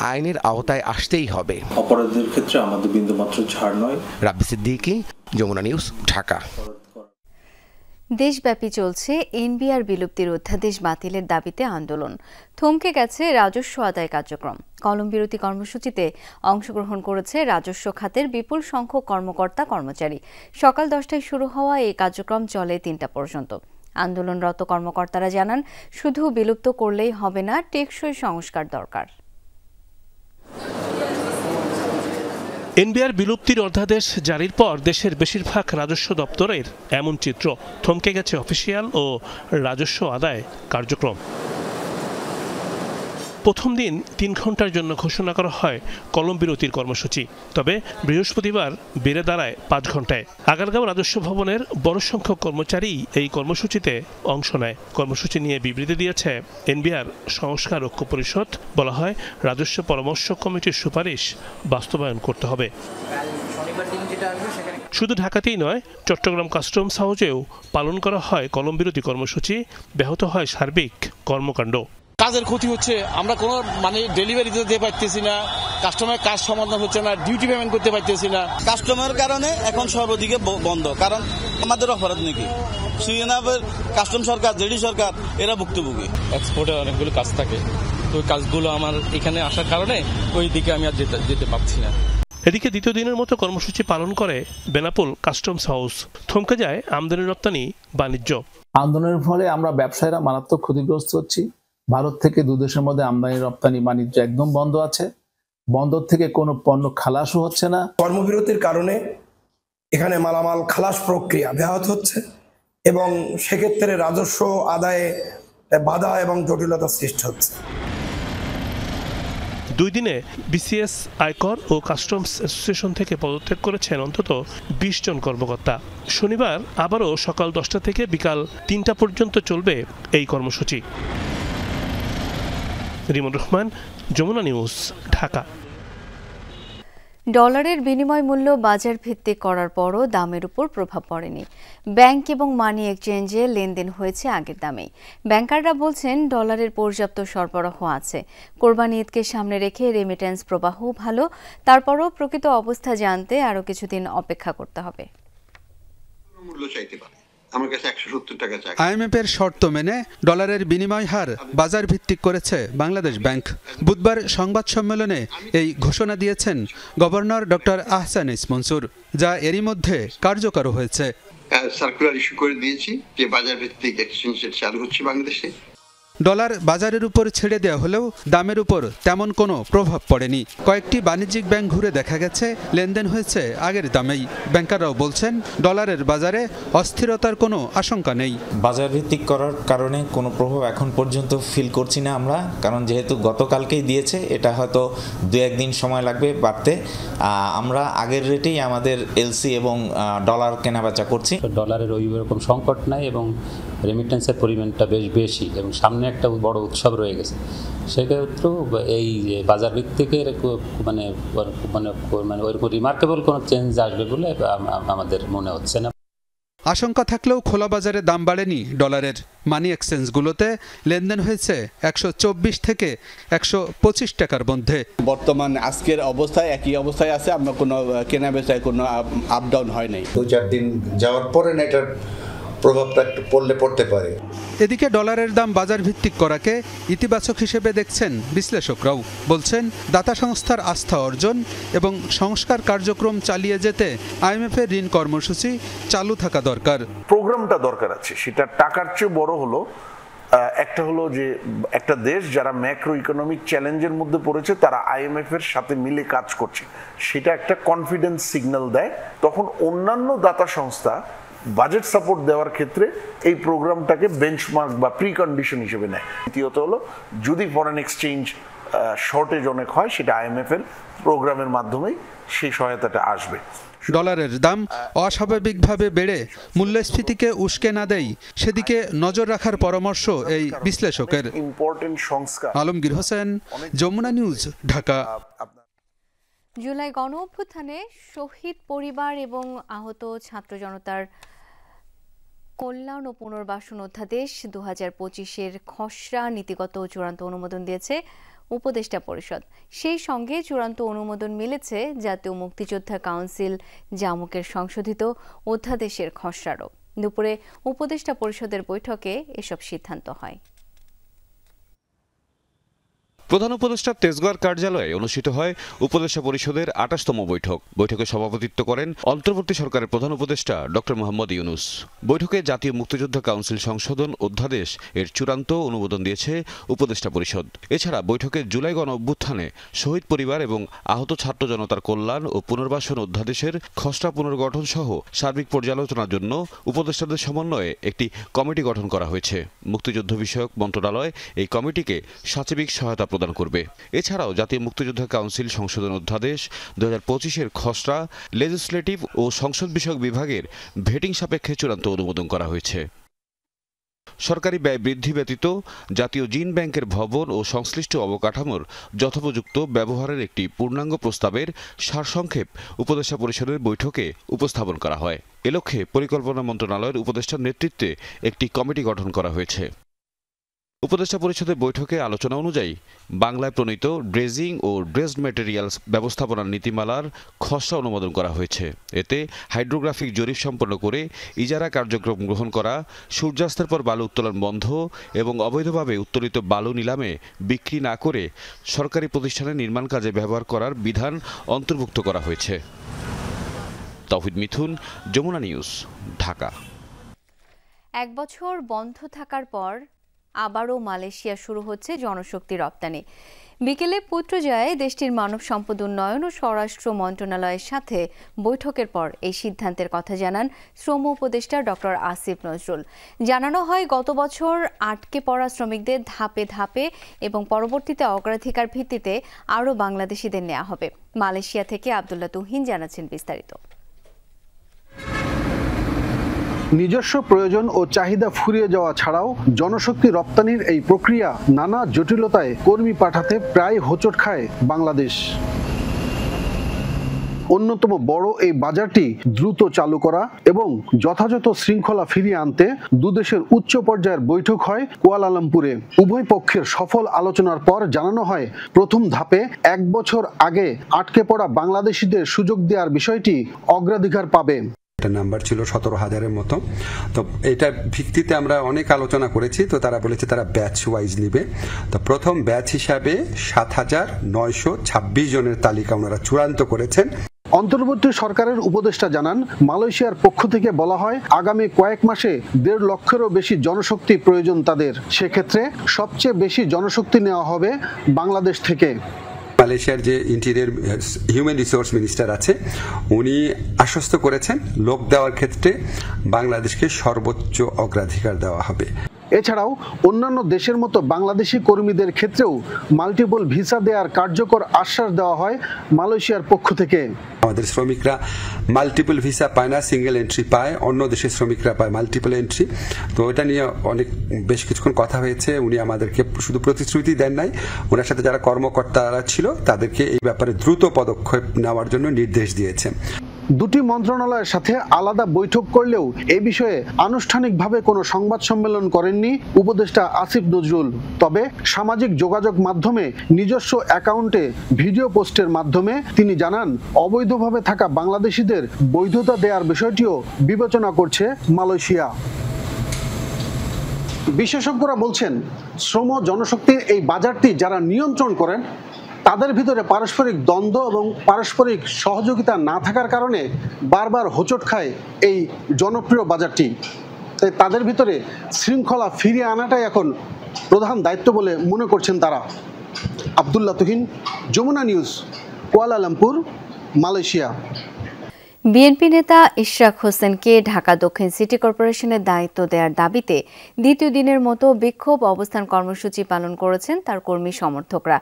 আইনের আওতায় আসতেই হবে। অপরাধের ক্ষেত্রে আমাদের বিন্দুমাত্র ছাড় নয়। রাব্বি সিদ্দিকী, যমুনা নিউজ, ঢাকা। দেশব্যাপী চলছে এনবিআর বিলুপ্তির অধ্যাদেশ বাতিলের দাবিতে আন্দোলন। থমকে গেছে রাজস্ব আদায় কার্যক্রম। কলম বিরতি কর্মসূচিতে অংশগ্রহণ করেছে রাজস্ব খাতের বিপুল সংখ্যক কর্মকর্তা কর্মচারী। সকাল 10টায় শুরু হওয়া এই কার্যক্রম চলে 3টা পর্যন্ত। আন্দোলনরত কর্মকর্তারা জানান, শুধু বিলুপ্ত করলেই হবে না, টেকসই সংস্কার দরকার। এনবিআর বিলুপ্তির অধ্যাদেশ জারির পর দেশের বেশিরভাগ রাজস্ব দপ্তরের এমন চিত্র। থমকে গেছে অফিসিয়াল ও রাজস্ব আদায় কার্যক্রম। প্রথম দিন 3 ঘন্টার জন্য ঘোষণা করা হয় কলম বিরতির কর্মসূচি, তবে বৃহস্পতিবার বেড়ে দাঁড়ায় 5 ঘন্টায়। আগারগাঁও রাজস্ব ভবনের বড় সংখ্যক কর্মচারী এই কর্মসূচিতে অংশ নেয়। কর্মসূচি নিয়ে বিবৃতি দিয়েছে এনবিআর সংস্কার ঐক্য পরিষদ। বলা হয়, রাজস্ব পরামর্শ কমিটির সুপারিশ বাস্তবায়ন করতে হবে। শুধু ঢাকাতেই নয়, চট্টগ্রাম কাস্টমস হাউসেও পালন করা হয় কলম বিরতি কর্মসূচি। ব্যাহত হয় সার্বিক কর্মকাণ্ড। কাজের ক্ষতি হচ্ছে, আমরা কোনো ডেলিভারি দিতে পারতেছি না, কাস্টমারের কাজ সমাধান হচ্ছে না, ডিউটি পেমেন্ট করতে পারতেছি না। কাস্টমারের কারণে এখন সর্বদিকে বন্ধ, কারণ আমাদের অপরাধ নাকি শ্রীনগর কাস্টম সরকার, জেডি সরকার এরা ভুক্তভোগী। এক্সপোর্টে অনেকগুলো কাজ থাকে, তো ওই কাজগুলো আমার এখানে আসার কারণে ওই দিকে আমি আর যেতে পারছি না। এদিকে দ্বিতীয় দিনের মতো কর্মসূচি পালন করে বেনাপোল কাস্টমস হাউস। থমকে যায় আমদানি রপ্তানি বাণিজ্য। আন্দোলনের ফলে আমরা ব্যবসায়ীরা মারাত্মক ক্ষতিগ্রস্ত হচ্ছি। ভারত থেকে 2 দেশের মধ্যে আমদানি রপ্তানি বাণিজ্য একদম বন্ধ আছে। বন্দর থেকে কোনো পণ্য খালাসও হচ্ছে না। কর্মবিরতির কারণে এখানে মালামাল খালাস প্রক্রিয়া ব্যাহত হচ্ছে এবং সেক্ষেত্রে রাজস্ব আদায়ে বাধা এবং জটিলতা সৃষ্টি হচ্ছে। 2 দিনে বিসিএস, আয়কর ও কাস্টমস অ্যাসোসিয়েশন থেকে পদত্যাগ করেছেন অন্তত 20 জন কর্মকর্তা। শনিবার আবারও সকাল 10টা থেকে বিকাল 3টা পর্যন্ত চলবে এই কর্মসূচি। রিমন রহমান, যমুনা নিউজ, ঢাকা। ডলারের বিনিময় মূল্য বাজার ভিত্তিক করার পরও দামের উপর প্রভাব পড়েনি। ব্যাংক এবং মানি এক্সচেঞ্জে লেনদেন হয়েছে আগের দামেই। ব্যাংকাররা বলছেন, ডলারের পর্যাপ্ত সরবরাহ আছে। কোরবানি ঈদকে সামনে রেখে রেমিটেন্স প্রবাহও ভালো। তারপরও প্রকৃত অবস্থা জানতে আরও কিছুদিন অপেক্ষা করতে হবে। আইএমএফের শর্ত মেনে ডলারের বিনিময় হার বাজার ভিত্তিক করেছে বাংলাদেশ ব্যাংক। বুধবার সংবাদ সম্মেলনে এই ঘোষণা দিয়েছেন গভর্নর ডক্টর আহসান ইস মনসুর, যা এরই মধ্যে কার্যকর হয়েছে। সার্কুলার ইস্যু করে দিয়েছি যে বাজার ভিত্তিক এক্সচেঞ্জ রেট চালু হচ্ছে বাংলাদেশে। ডলার বাজারের উপর ছেড়ে দেওয়া হলেও দামের উপর তেমন কোনো প্রভাব পড়েনি। কয়েকটি বাণিজ্যিক ব্যাংক ঘুরে দেখা গেছে লেনদেন হয়েছে আগের দামেই। ব্যাংকাররাও বলছেন, ডলারের বাজারে অস্থিরতার কোনো আশঙ্কা নেই। বাজার ভিত্তিক করার কারণে কোনো প্রভাব এখন পর্যন্ত ফিল করছি না আমরা, কারণ যেহেতু গতকালকেই দিয়েছে, এটা হয়তো 2-1 দিন সময় লাগবে বাড়তে। আমরা আগের রেটেই আমাদের এলসি এবং ডলার কেনাবেচা করছি। ডলারের ওই রকম সংকট নাই এবং রেমিটেন্সের পরিমাণটা বেশ বেশি এবং সামনে একটা বড় উৎসব রয়ে গেছে। সেক্ষেত্রেও এই বাজার ভিত্তিকের মানে ওইরকম রিমার্কেবল কোনো চেঞ্জ আসবে বলে আমাদের মনে হচ্ছে না। আশঙ্কা থাকলেও খোলা বাজারে দাম বাড়েনি ডলারের। মানি এক্সচেঞ্জগুলোতে লেনদেন হয়েছে 124 থেকে 125 টাকার মধ্যে। বর্তমান আজকের অবস্থায় একই অবস্থায় আছে, আমরা কোনো কেনা বেচায় কোনো আপ ডাউন হয় নাই। 2-4 দিন যাওয়ার পরে না এটার প্রভাবটা একটু পড়তে পারে। এদিকে ডলারের দাম বাজার ভিত্তিক করাকে ইতিবাচক হিসেবে দেখছেন বিশ্লেষকরাও। বলছেন, দাতা সংস্থার আস্থা অর্জন এবং সংস্কার কার্যক্রম চালিয়ে যেতে আইএমএফের ঋণ কর্মসূচি চালু থাকা দরকার। প্রোগ্রামটা দরকার আছে, সেটা টাকার চেয়ে বড় হলো একটা হলো যে একটা দেশ যারা ম্যাক্রো ইকোনমিক চ্যালেঞ্জের মধ্যে পড়েছে, তারা আইএমএফ এর সাথে মিলে কাজ করছে, সেটা একটা কনফিডেন্স সিগন্যাল দেয়। তখন অন্যান্য দাতা সংস্থা বাজেট সাপোর্ট দেওয়ার ক্ষেত্রে এই প্রোগ্রামটাকে বেঞ্চমার্ক বা প্রিকন্ডিশন হিসেবে নেয়। দ্বিতীয়ত হলো, যদি ফরেন এক্সচেঞ্জ শর্টেজ অনেক হয়, সেটা আইএমএফ এর প্রোগ্রামের মাধ্যমেই সেই সহায়তাটা আসবে। ডলারের দাম অস্বাভাবিকভাবে বেড়ে মূল্যস্ফীতিকে উস্কে না দেয়, সেদিকে নজর রাখার পরামর্শ এই বিশ্লেষকের। ইম্পর্টেন্ট সংস্কার। আলমগীর হোসেন, যমুনা নিউজ, ঢাকা। জুলাই গণ অভ্যুত্থানে শহীদ পরিবার এবং আহত ছাত্র জনতার কল্যাণ ও পুনর্বাসন অধ্যাদেশ 2025-এর খসড়া নীতিগত ও চূড়ান্ত অনুমোদন দিয়েছে উপদেষ্টা পরিষদ। সেই সঙ্গে চূড়ান্ত অনুমোদন মিলেছে জাতীয় মুক্তিযোদ্ধা কাউন্সিল জামুকের সংশোধিত অধ্যাদেশের খসড়ারও। দুপুরে উপদেষ্টা পরিষদের বৈঠকে এসব সিদ্ধান্ত হয়। প্রধান উপদেষ্টার তেজগাঁও কার্যালয়ে অনুষ্ঠিত হয় উপদেষ্টা পরিষদের 28তম বৈঠক। বৈঠকে সভাপতিত্ব করেন অন্তর্বর্তী সরকারের প্রধান উপদেষ্টা ডক্টর মোহাম্মদ ইউনূস। বৈঠকে জাতীয় মুক্তিযোদ্ধা কাউন্সিল সংশোধন অধ্যাদেশ এর চূড়ান্ত অনুমোদন দিয়েছে উপদেষ্টা পরিষদ। এছাড়া বৈঠকে জুলাই গণ অভ্যুত্থানে শহীদ পরিবার এবং আহত ছাত্র জনতার কল্যাণ ও পুনর্বাসন অধ্যাদেশের খসড়া পুনর্গঠন সহ সার্বিক পর্যালোচনার জন্য উপদেষ্টাদের সমন্বয়ে একটি কমিটি গঠন করা হয়েছে। মুক্তিযুদ্ধ বিষয়ক মন্ত্রণালয় এই কমিটিকে সাচিবিক সহায়তা প্রদান করবে। এছাড়াও জাতীয় মুক্তিযোদ্ধা কাউন্সিল সংশোধন অধ্যাদেশ 2025-এর খসড়া লেজিসলেটিভ ও সংসদ বিষয়ক বিভাগের ভেটিং সাপেক্ষে চূড়ান্ত অনুমোদন করা হয়েছে। সরকারি ব্যয় বৃদ্ধি ব্যতীত জাতীয় জিন ব্যাংকের ভবন ও সংশ্লিষ্ট অবকাঠামোর যথোপযুক্ত ব্যবহারের একটি পূর্ণাঙ্গ প্রস্তাবের সারসংক্ষেপ উপদেষ্টা পরিষদের বৈঠকে উপস্থাপন করা হয়। এ লক্ষ্যে পরিকল্পনা মন্ত্রণালয়ের উপদেষ্টার নেতৃত্বে একটি কমিটি গঠন করা হয়েছে। উপদেষ্টা পরিষদের বৈঠকে আলোচনা অনুযায়ী বাংলায় প্রণীত ড্রেজিং ও ড্রেসড ম্যাটেরিয়ালস ব্যবস্থাপনার নীতিমালার খসড়া অনুমোদন করা হয়েছে। এতে হাইড্রোগ্রাফিক জরিপ সম্পন্ন করে ইজারা কার্যক্রম গ্রহণ করা, সূর্যাস্তের পর বালু উত্তোলন বন্ধ এবং অবৈধভাবে উত্তোলিত বালু নিলামে বিক্রি না করে সরকারি প্রতিষ্ঠানের নির্মাণ কাজে ব্যবহার করার বিধান অন্তর্ভুক্ত করা হয়েছে। তৌহিদ মিথুন, যমুনা নিউজ, ঢাকা। এক বছর বন্ধ থাকার পর আবারও মালয়েশিয়া শুরু হচ্ছে জনশক্তি রপ্তানি। বিকেলে পুত্রজয়ায় দেশটির মানব সম্পদ উন্নয়ন ও স্বরাষ্ট্র মন্ত্রণালয়ের সাথে বৈঠকের পর এই সিদ্ধান্তের কথা জানান শ্রম উপদেষ্টা ডক্টর আসিফ নজরুল। জানানো হয়, গত বছর আটকে পড়া শ্রমিকদের ধাপে ধাপে এবং পরবর্তীতে অগ্রাধিকার ভিত্তিতে আরও বাংলাদেশিদের নেওয়া হবে। মালয়েশিয়া থেকে আব্দুল্লাহ তুহিন জানাচ্ছেন বিস্তারিত। নিজস্ব প্রয়োজন ও চাহিদা ফুরিয়ে যাওয়া ছাড়াও জনশক্তি রপ্তানির এই প্রক্রিয়া নানা জটিলতায় কর্মী পাঠাতে প্রায় হোঁচট খায় বাংলাদেশ। অন্যতম বড় এই বাজারটি দ্রুত চালু করা এবং যথাযথ শৃঙ্খলা ফিরিয়ে আনতে দুদেশের উচ্চ পর্যায়ের বৈঠক হয় কুয়ালালামপুরে। উভয় পক্ষের সফল আলোচনার পর জানানো হয়, প্রথম ধাপে 1 বছর আগে আটকে পড়া বাংলাদেশিদের সুযোগ দেওয়ার বিষয়টি অগ্রাধিকার পাবে। নাম্বার ছিল 17,000-এর মতো। তো এটার ভিত্তিতে আমরা অনেক আলোচনা করেছি। তো তারা বলেছে তারা ব্যাচ ওয়াইজ নিবে। তো প্রথম ব্যাচ হিসাবে 7,926 জনের তালিকা ওনারা চূড়ান্ত করেছেন। অন্তর্বর্তী সরকারের উপদেষ্টা জানান, মালয়েশিয়ার পক্ষ থেকে বলা হয় আগামী কয়েক মাসে 1.5 লক্ষেরও বেশি জনশক্তি প্রয়োজন তাদের। সেক্ষেত্রে সবচেয়ে বেশি জনশক্তি নেওয়া হবে বাংলাদেশ থেকে। মালয়েশিয়ার যে ইন্টেরিয়র হিউম্যান রিসোর্স মিনিস্টার আছে, উনি আশ্বস্ত করেছেন লোক দেওয়ার ক্ষেত্রে বাংলাদেশকে সর্বোচ্চ অগ্রাধিকার দেওয়া হবে। এছাড়াও অন্যান্য দেশের মতো বাংলাদেশি কর্মীদের ক্ষেত্রেও মাল্টিপল ভিসা দেওয়ার কার্যকর আশ্বাস দেওয়া হয় মালয়েশিয়ার পক্ষ থেকে। আমাদের শ্রমিকরা মাল্টিপল ভিসা পায় না, সিঙ্গেল এন্ট্রি পায়। অন্য দেশের শ্রমিকরা পায় মাল্টিপল এন্ট্রি। তো এটা নিয়ে বেশ কিছুক্ষণ কথা হয়েছে। উনি আমাদেরকে শুধু প্রতিশ্রুতি দেন নাই, ওনার সাথে যারা কর্মকর্তারা ছিল তাদেরকে এই ব্যাপারে দ্রুত পদক্ষেপ নেওয়ার জন্য নির্দেশ দিয়েছেন। দুটি মন্ত্রণালয়ের সাথে আলাদা বৈঠক করলেও এই বিষয়ে আনুষ্ঠানিকভাবে কোনো সংবাদ সম্মেলন করেননি উপদেষ্টা আসিফ নজরুল। তবে সামাজিক যোগাযোগ মাধ্যমে নিজস্ব অ্যাকাউন্টে ভিডিও পোস্টের মাধ্যমে তিনি জানান, অবৈধভাবে থাকা বাংলাদেশিদের বৈধতা দেওয়ার বিষয়টিও বিবেচনা করছে মালয়েশিয়া। বিশেষজ্ঞরা বলছেন, শ্রম জনশক্তির এই বাজারটি যারা নিয়ন্ত্রণ করেন তাদের ভিতরে পারস্পরিক দ্বন্দ্ব এবং পারস্পরিক সহযোগিতা না থাকার কারণে বারবার হোঁচট খায় এই জনপ্রিয় বাজারটি। তাই তাদের ভিতরে শৃঙ্খলা ফিরিয়ে আনাটাই এখন প্রধান দায়িত্ব বলে মনে করছেন তারা। Abdullah Tuhin, Jamuna news, Kuala Lumpur, Malaysia. BNP নেতা ইশরাক হোসেনকে ঢাকা দক্ষিণ সিটি কর্পোরেশনের দায়িত্ব দেওয়ার দাবিতে দ্বিতীয় দিনের মতো বিক্ষোভ অবস্থান কর্মসূচি পালন করেছেন তার কর্মী সমর্থকরা।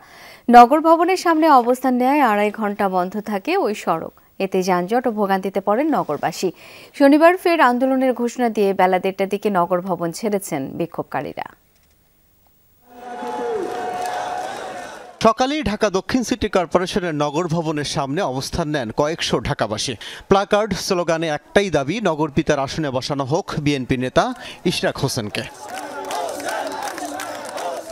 নগর ভবনের সামনে অবস্থান নেয় 2.5 ঘন্টা বন্ধ থাকে ওই সড়ক। এতে যানজট ও ভোগান্তিতে পড়েন নগরবাসী। শনিবার ফের আন্দোলনের ঘোষণা দিয়ে বেলা 1:30টার দিকে নগর ভবন ছেড়েছেন বিক্ষোভকারীরা। সকালেই ঢাকা দক্ষিণ সিটি কর্পোরেশনের নগর ভবনের সামনে অবস্থান নেন কয়েকশো ঢাকাবাসী। প্লাকার্ড, স্লোগানে একটাই দাবি, নগর পিতার আসনে বসানো হোক বিএনপি নেতা ইশরাক হোসেনকে।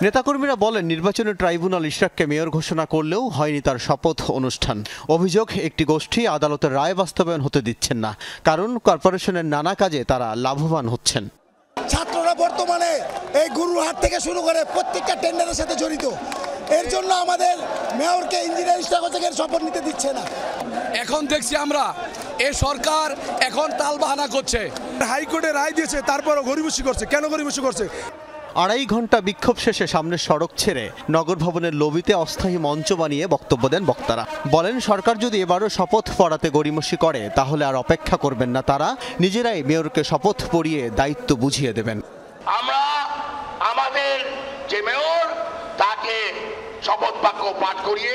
নেতাকর্মীরা বলেন, নির্বাচনী ট্রাইব্যুনাল ইশরাককে মেয়র ঘোষণা করলেও হয়নি তার শপথ অনুষ্ঠান। অভিযোগ, একটি গোষ্ঠী আদালতের রায় বাস্তবায়ন হতে দিচ্ছেন না, কারণ কর্পোরেশনের নানা কাজে তারা লাভবান হচ্ছেন। ছাত্ররা বর্তমানে এই গরুর হাট থেকে শুরু করে প্রত্যেকটা টেন্ডারের সাথে জড়িত। এর জন্য আমাদের মেয়রকে ইঞ্জিনিয়ার ইশরাক হোসেনের শপথ নিতে দিচ্ছে না। এখন দেখছি আমরা এই সরকার এখন তালবাহানা করছে। হাইকোর্টে রায় দিয়েছে, তারপরও গরিবসী করছে। কেন গরিবসী করছে? 2.5 ঘন্টা বিক্ষোভ শেষে সামনের সড়ক ছেড়ে নগর ভবনের লবিতে অস্থায়ী মঞ্চ বানিয়ে বক্তব্য দেন বক্তারা। বলেন, সরকার যদি এবারও শপথ পড়াতে গড়িমসি করে তাহলে আর অপেক্ষা করবেন না তারা, নিজেরাই মেয়রকে শপথ পড়িয়ে দায়িত্ব বুঝিয়ে দেবেন। আমরা আমাদের যে মেয়র তাকে শপথ বাক্য পাঠ করিয়ে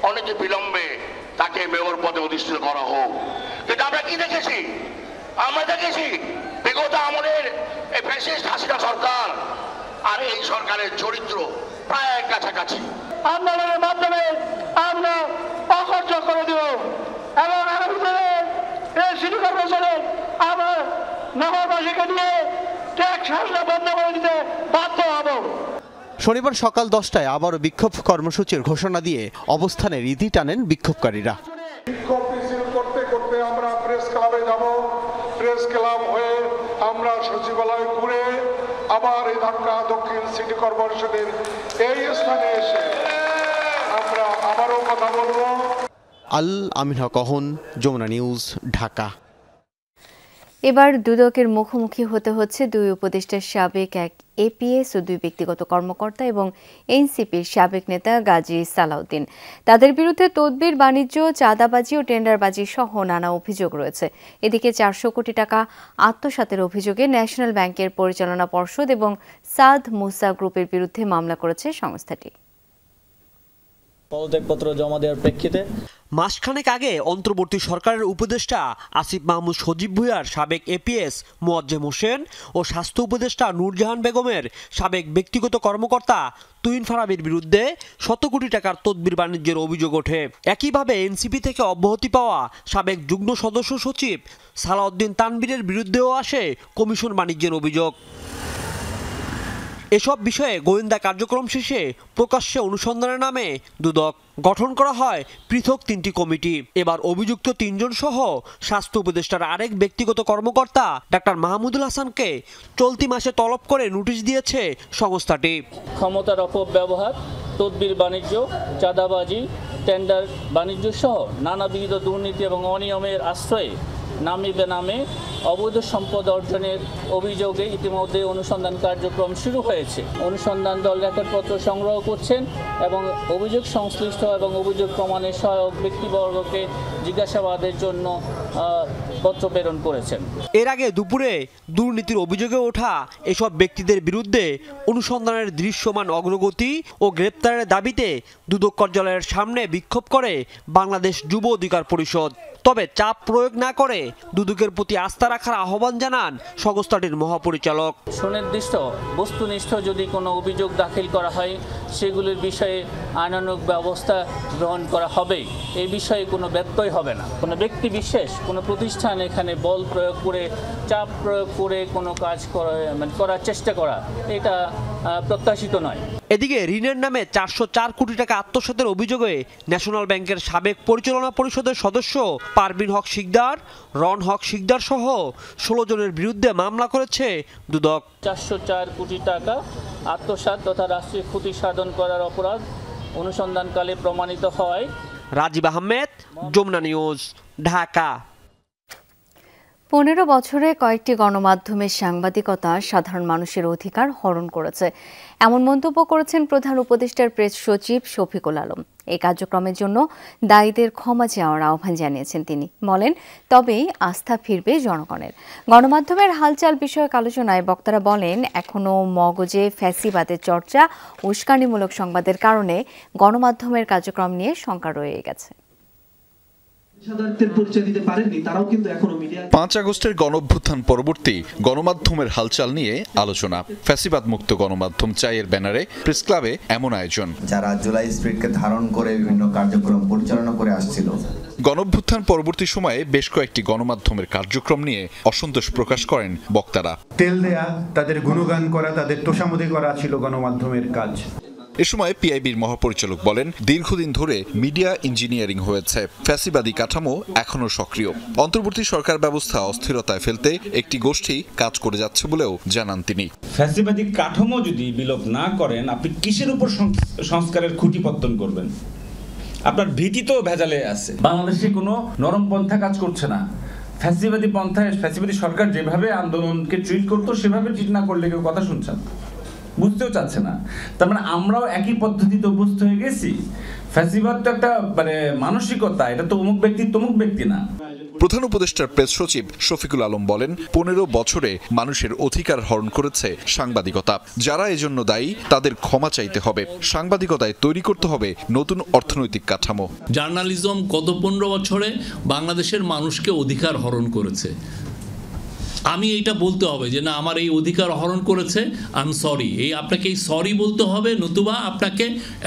অনেকে বিলম্বে তাকে মেয়র পদে অধিষ্ঠিত করা হোক। কিন্তু আমরা কি দেখেছি? আমরা দেখেছি বিগত আমলের এই ফ্যাসিস্ট হাসিনা সরকার আর এই সরকারের চরিত্র প্রায় কাছাকাছি। আন্দোলনের মাধ্যমে আমরা অকার্য করে দেব এবং আগামী দিনে এই সিটি কর্পোরেশনে আমরা নগরবাসীকে নিয়ে ট্যাক্স হাসনা বন্ধ করে দিতে বাধ্য হব। শনিবার সকাল 10টায় আবারও বিক্ষোভ কর্মসূচির ঘোষণা দিয়ে অবস্থানের ইতি টানেন বিক্ষোভকারীরা। বিক্ষোভ মিছিল করতে করতে আমরা প্রেস ক্লাবে যাব। প্রেস ক্লাব হয়ে আমরা সচিবালয় ঘুরে আবার এই ঢাকা দক্ষিণ সিটি কর্পোরেশনের এই স্থানে এসে আমরা আবারও কথা বলবো। আল আমিন হক অহন, যমুনা নিউজ, ঢাকা। এবার দুদকের মুখোমুখি হতে হচ্ছে 2 উপদেষ্টার সাবেক এক এপিএস ও 2 ব্যক্তিগত কর্মকর্তা এবং এনসিপির সাবেক নেতা গাজী সালাউদ্দিন। তাদের বিরুদ্ধে তদবির, বাণিজ্য, চাঁদাবাজি ও টেন্ডারবাজি সহ নানা অভিযোগ রয়েছে। এদিকে 400 কোটি টাকা আত্মসাতের অভিযোগে ন্যাশনাল ব্যাংকের পরিচালনা পর্ষদ এবং সাদ মুসা গ্রুপের বিরুদ্ধে মামলা করেছে সংস্থাটি। পদত্যাগপত্র জমা দেওয়ার প্রেক্ষিতে মাসখানেক আগে অন্তর্বর্তী সরকারের উপদেষ্টা আসিফ মাহমুদ সজীব ভুঁইয়ার সাবেক এপিএস মোয়াজ্জেম হোসেন ও স্বাস্থ্য উপদেষ্টা নূরজাহান বেগমের সাবেক ব্যক্তিগত কর্মকর্তা তুহিন ফারাবীর বিরুদ্ধে 100 কোটি টাকার তদবির বাণিজ্যের অভিযোগ ওঠে। একইভাবে এনসিপি থেকে অব্যাহতি পাওয়া সাবেক যুগ্ম সদস্য সচিব সালাউদ্দিন তানবীরের বিরুদ্ধেও আসে কমিশন বাণিজ্যের অভিযোগ। এসব বিষয়ে গোয়েন্দা কার্যক্রম শেষে প্রকাশ্যে অনুসন্ধানের নামে দুদক গঠন করা হয় পৃথক 3টি কমিটি। এবার অভিযুক্ত 3 জন সহ স্বাস্থ্য উপদেষ্টার আরেক ব্যক্তিগত কর্মকর্তা ডাক্তার মাহমুদুল হাসানকে চলতি মাসে তলব করে নোটিশ দিয়েছে সংস্থাটি। ক্ষমতার অপব্যবহার, তদবির বাণিজ্য, চাঁদাবাজি, টেন্ডার বাণিজ্য সহ নানাবিধ দুর্নীতি এবং অনিয়মের আশ্রয়ে নামে বেনামে অবৈধ সম্পদ অর্জনের অভিযোগে ইতিমধ্যে অনুসন্ধান কার্যক্রম শুরু হয়েছে। অনুসন্ধান দল রেকর্ডপত্র সংগ্রহ করছেন এবং অভিযোগ সংশ্লিষ্ট এবং অভিযোগ প্রমাণের সহায়ক ব্যক্তিবর্গকে জিজ্ঞাসাবাদের জন্য পত্র প্রেরণ করেছেন। এর আগে দুপুরে দুর্নীতির অভিযোগে ওঠা এসব ব্যক্তিদের বিরুদ্ধে অনুসন্ধানের দৃশ্যমান অগ্রগতি ও গ্রেপ্তারের দাবিতে দুদক কার্যালয়ের সামনে বিক্ষোভ করে বাংলাদেশ যুব অধিকার পরিষদ। তবে চাপ প্রয়োগ না করে দুদকের প্রতি আস্থা রাখার আহ্বান জানান সংস্থাটির মহাপরিচালক। সুনির্দিষ্ট বস্তুনিষ্ঠ যদি কোনো অভিযোগ দাখিল করা হয় সেগুলির বিষয়ে আইনানুগ ব্যবস্থা গ্রহণ করা হবে। এই বিষয়ে কোনো ব্যত্যয় হবে না। কোনো ব্যক্তি বিশেষ, কোনো প্রতিষ্ঠান এখানে বল প্রয়োগ করে, চাপ প্রয়োগ করে কোনো কাজ করার চেষ্টা করা, এটা প্রত্যাশিত নয়। এদিকে ঋণের নামে 404 কোটি টাকা আত্মসাতের অভিযোগে ন্যাশনাল ব্যাংকের সাবেক পরিচালনা পরিষদের সদস্য পারভিন হক শিকদার, রন হক শিকদার সহ 16 জনের বিরুদ্ধে মামলা করেছে দুদক। 404 কোটি টাকা আত্মসাৎ তথা রাষ্ট্রীয় ক্ষতি সাধন করার অপরাধ অনুসন্ধানকালে প্রমাণিত হয়। রাজীব আহমেদ, যমুনা নিউজ, ঢাকা। 15 বছরে কয়েকটি গণমাধ্যমের সাংবাদিকতা সাধারণ মানুষের অধিকার হরণ করেছে, এমন মন্তব্য করেছেন প্রধান উপদেষ্টার প্রেস সচিব শফিকুল আলম। এই কার্যক্রমের জন্য দায়ীদের ক্ষমা চাওয়ার আহ্বান জানিয়েছেন তিনি। বলেন, তবেই আস্থা ফিরবে জনগণের। গণমাধ্যমের হালচাল বিষয়ক আলোচনায় বক্তারা বলেন, এখনও মগজে ফ্যাসিবাদের চর্চা, উস্কানিমূলক সংবাদের কারণে গণমাধ্যমের কার্যক্রম নিয়ে শঙ্কা রয়ে গেছে। 5 আগস্টের গণঅভ্যুত্থান পরবর্তী গণমাধ্যমের হালচাল নিয়ে আলোচনা। ফ্যাসিবাদ মুক্ত গণমাধ্যম চাইয়ের ব্যানারে প্রেস ক্লাবে এমন আয়োজন। যারা জুলাই স্পিরিটকে ধারণ করে বিভিন্ন কার্যক্রম পরিচালনা করে আসছিল। গণঅভ্যুত্থান পরবর্তী সময়ে বেশ কয়েকটি গণমাধ্যমের কার্যক্রম নিয়ে অসন্তোষ প্রকাশ করেন বক্তারা। তেল দেয়া, তাদের গুণগান করা, তাদের তোষামোদি করা ছিল গণমাধ্যমের কাজ। এ সময় পিআইবির মহাপরিচালক বলেন, দীর্ঘদিন ধরে মিডিয়া ইঞ্জিনিয়ারিং হয়েছে, ফ্যাসিবাদী কাঠামো এখনো সক্রিয়। অন্তর্বর্তী সরকার ব্যবস্থা অস্থিরতায় ফেলতে একটি গোষ্ঠী কাজ করে যাচ্ছে বলেও জানান তিনি। ফ্যাসিবাদী কাঠামো যদি বিলোপ না করেন, আপনি কিসের উপর সংস্কারের খুঁটি পত্তন করবেন? আপনার ভীতি তো ভেজালে আছে। বাংলাদেশে কোনো নরম পন্থা কাজ করছে না। ফ্যাসিবাদী পন্থায় ফ্যাসিবাদী সরকার যেভাবে আন্দোলনকে ট্রিট করতো সেভাবে ট্রিট না করলে কেউ কথা শুনছেন, বুঝতেও চাচ্ছে না। তার মানে আমরাও একই পদ্ধতিতে অভ্যস্ত হয়ে গেছি। ফ্যাসিবাদ তো একটা মানসিকতা, এটা তো অমুক ব্যক্তি তমুক ব্যক্তি না। প্রধান উপদেষ্টার প্রেস সচিব শফিকুল আলম বলেন, 15 বছরে মানুষের অধিকার হরণ করেছে সাংবাদিকতা। যারা এজন্য দায়ী তাদের ক্ষমা চাইতে হবে। সাংবাদিকতায় তৈরি করতে হবে নতুন অর্থনৈতিক কাঠামো। জার্নালিজম গত 15 বছরে বাংলাদেশের মানুষকে অধিকার হরণ করেছে। আমি এইটা বলতে হবে যে না, আমার এই অধিকার হরণ করেছে, আই এম সরি। আপনাকে এই সরি বলতে হবে, নতুবা আপনাকে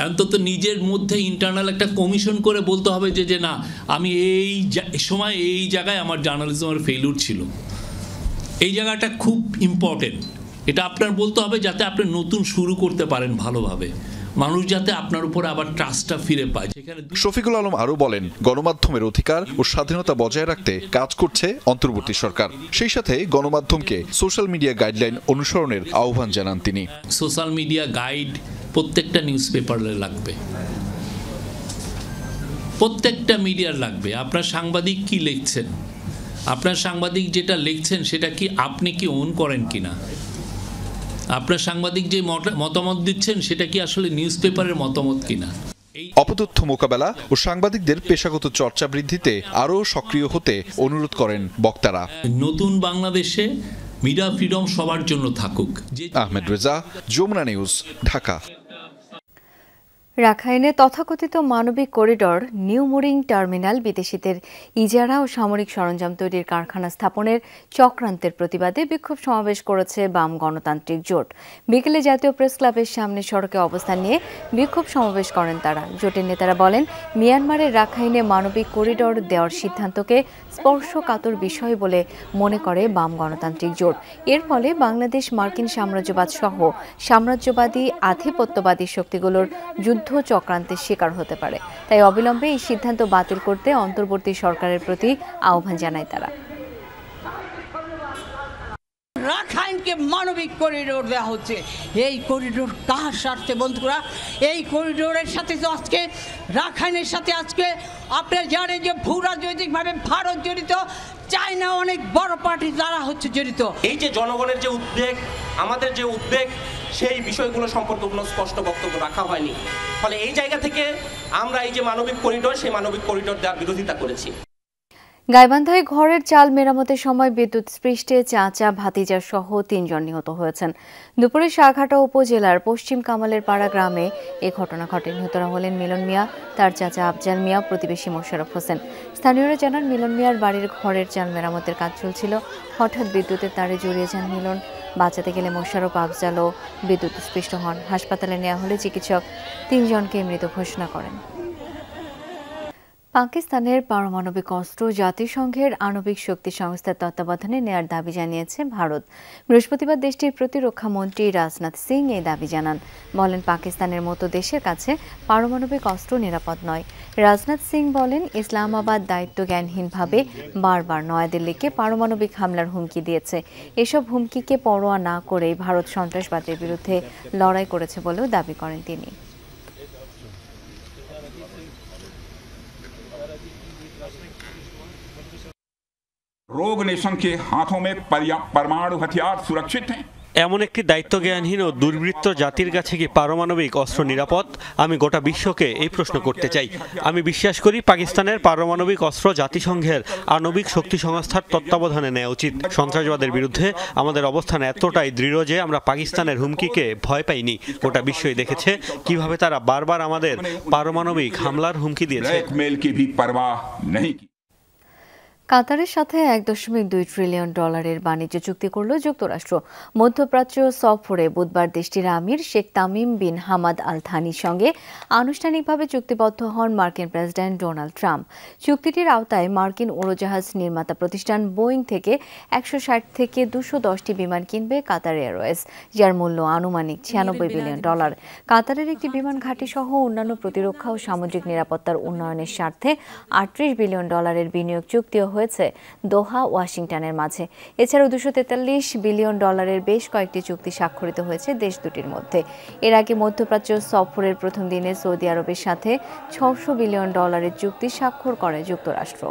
অন্তত নিজের মধ্যে ইন্টারনাল একটা কমিশন করে বলতে হবে যে না, আমি এই সময় এই জায়গায় আমার জার্নালিজমের ফেইলিউর ছিল। এই জায়গাটা খুব ইম্পর্টেন্ট। এটা আপনার বলতে হবে যাতে আপনি নতুন শুরু করতে পারেন ভালোভাবে, মানুষ যাতে আপনার উপর আবার ট্রাস্টটা ফিরে পায়। শফিকুল আলম আরো বলেন, গণমাধ্যমের অধিকার ও স্বাধীনতা বজায় রাখতে কাজ করছে অন্তর্বর্তী সরকার। সেই সাথে গণমাধ্যমকে সোশ্যাল মিডিয়া গাইডলাইন অনুসরণের আহ্বান জানান তিনি। সোশ্যাল মিডিয়া গাইড প্রত্যেকটা নিউজ পেপারে লাগবে, প্রত্যেকটা মিডিয়ার লাগবে। আপনার সাংবাদিক কি লিখছেন, আপনার সাংবাদিক যেটা লিখছেন সেটা কি আপনি কি ওন করেন কিনা, আপনার সাংবাদিক যে মতামত দিচ্ছেন সেটা কি আসলে নিউজ পেপারের মতামত কিনা। অপতথ্য মোকাবেলা ও সাংবাদিকদের পেশাগত চর্চা বৃদ্ধিতে আরও সক্রিয় হতে অনুরোধ করেন বক্তারা। নতুন বাংলাদেশে মিডিয়া ফ্রিডম সবার জন্য থাকুক। আহমেদ রেজা, যমুনা নিউজ, ঢাকা। রাখাইনে তথাকথিত মানবিক করিডর নিউ মুরিং টার্মিনাল বিদেশিদের ইজারা ও সামরিক সরঞ্জাম তৈরির কারখানা স্থাপনের চক্রান্তের প্রতিবাদে বিক্ষোভ সমাবেশ করেছে বাম গণতান্ত্রিক জোট। বিকেলে জাতীয় প্রেস ক্লাবের সামনে সড়কে অবস্থান নিয়ে বিক্ষোভ সমাবেশ করেন তারা। জোটের নেতারা বলেন, মিয়ানমারের রাখাইনে মানবিক করিডর দেওয়ার সিদ্ধান্তকে স্পর্শকাতর বিষয় বলে মনে করে বাম গণতান্ত্রিক জোট। এর ফলে বাংলাদেশ মার্কিন সাম্রাজ্যবাদ সহ সাম্রাজ্যবাদী আধিপত্যবাদী শক্তিগুলোর যুদ্ধ চক্রান্তের শিকার হতে পারে। তাই অবিলম্বে এই সিদ্ধান্ত বাতিল করতে অন্তর্বর্তী সরকারের প্রতি আহ্বান জানায় তারা। রাখাইনকে মানবিক করিডোর দেওয়া হচ্ছে। এই করিডোর কার স্বার্থে বন্ধুরা? এই করিডোরের সাথে তো আজকে রাখাইনের সাথে আজকে আপনারা জানেন যে ভূ রাজনৈতিকভাবে ভারত জড়িত, চায়না অনেক বড় পার্টি দ্বারা হচ্ছে জড়িত। এই যে জনগণের যে উদ্বেগ, আমাদের যে উদ্বেগ, সেই বিষয়গুলো সম্পর্কে কোনো স্পষ্ট বক্তব্য রাখা হয়নি। ফলে এই জায়গা থেকে আমরা এই যে মানবিক করিডোর, সেই মানবিক করিডোর দেওয়ার বিরোধিতা করেছি। গাইবান্ধায় ঘরের চাল মেরামতের সময় বিদ্যুৎ স্পৃষ্টে চাচা ভাতিজা সহ 3 জন নিহত হয়েছেন। দুপুরে সাঘাটা উপজেলার পশ্চিম কামালের পাড়া গ্রামে এ ঘটনা ঘটে। নিহতরা হলেন মিলন মিয়া, তার চাচা আফজাল মিয়া, প্রতিবেশী মোশাররফ হোসেন। স্থানীয়রা জানান, মিলন মিয়ার বাড়ির ঘরের চাল মেরামতের কাজ চলছিল। হঠাৎ বিদ্যুতের তারে জড়িয়ে যান মিলন। বাঁচাতে গেলে মোশাররফ, আফজালও বিদ্যুৎ স্পৃষ্ট হন। হাসপাতালে নেওয়া হলে চিকিৎসক 3 জনকে মৃত ঘোষণা করেন। পাকিস্তানের পারমাণবিক অস্ত্র জাতিসংঘের আণবিক শক্তি সংস্থার তত্ত্বাবধানে নেয়ার দাবি জানিয়েছে ভারত। বৃহস্পতিবার দেশটির প্রতিরক্ষা মন্ত্রী রাজনাথ সিং এই দাবি জানান। বলেন, পাকিস্তানের মতো দেশের কাছে পারমাণবিক অস্ত্র নিরাপদ নয়। রাজনাথ সিং বলেন, ইসলামাবাদ দায়িত্বজ্ঞানহীনভাবে বারবার নয়াদিল্লিকে পারমাণবিক হামলার হুমকি দিয়েছে। এসব হুমকিকে পরোয়া না করেই ভারত সন্ত্রাসবাদের বিরুদ্ধে লড়াই করেছে বলেও দাবি করেন তিনি। रोग नेशन के हाथों में परमाणु हथियार सुरक्षित हैं। এমন একটি দায়িত্বজ্ঞানহীন ও দুর্বৃত্ত জাতির কাছে কি পারমাণবিক অস্ত্র নিরাপদ? আমি গোটা বিশ্বকে এই প্রশ্ন করতে চাই। আমি বিশ্বাস করি পাকিস্তানের পারমাণবিক অস্ত্র জাতিসংঘের আণবিক শক্তি সংস্থার তত্ত্বাবধানে নেওয়া উচিত। সন্ত্রাসবাদের বিরুদ্ধে আমাদের অবস্থান এতটাই দৃঢ় যে আমরা পাকিস্তানের হুমকিকে ভয় পাইনি। গোটা বিশ্বই দেখেছে কিভাবে তারা বারবার আমাদের পারমাণবিক হামলার হুমকি দিয়েছে। কাতারের সাথে $1.2 ট্রিলিয়ন বাণিজ্য চুক্তি করল যুক্তরাষ্ট্র। মধ্যপ্রাচ্য সফরে বুধবার দেশটির আমির Sheikh Tamim bin Hamad Al থানির সঙ্গে আনুষ্ঠানিকভাবে চুক্তিবদ্ধ হন মার্কিন প্রেসিডেন্ট ডোনাল্ড ট্রাম্প। চুক্তিটির আওতায় মার্কিন উড়োজাহাজ নির্মাতা প্রতিষ্ঠান বোয়িং থেকে 160 থেকে 210টি বিমান কিনবে কাতার এয়ারওয়েজ, যার মূল্য আনুমানিক $96 বিলিয়ন। কাতারের একটি বিমান ঘাঁটি সহ অন্যান্য প্রতিরক্ষা ও সামুদ্রিক নিরাপত্তার উন্নয়নের স্বার্থে $38 বিলিয়ন বিনিয়োগ চুক্তিও হয়েছে দোহা ওয়াশিংটনের মাঝে। এছাড়াও $243 বিলিয়ন বেশ কয়েকটি চুক্তি স্বাক্ষরিত হয়েছে দেশ দুটির মধ্যে। এর আগে মধ্যপ্রাচ্য সফরের প্রথম দিনে সৌদি আরবের সাথে $600 বিলিয়ন চুক্তি স্বাক্ষর করে যুক্তরাষ্ট্র।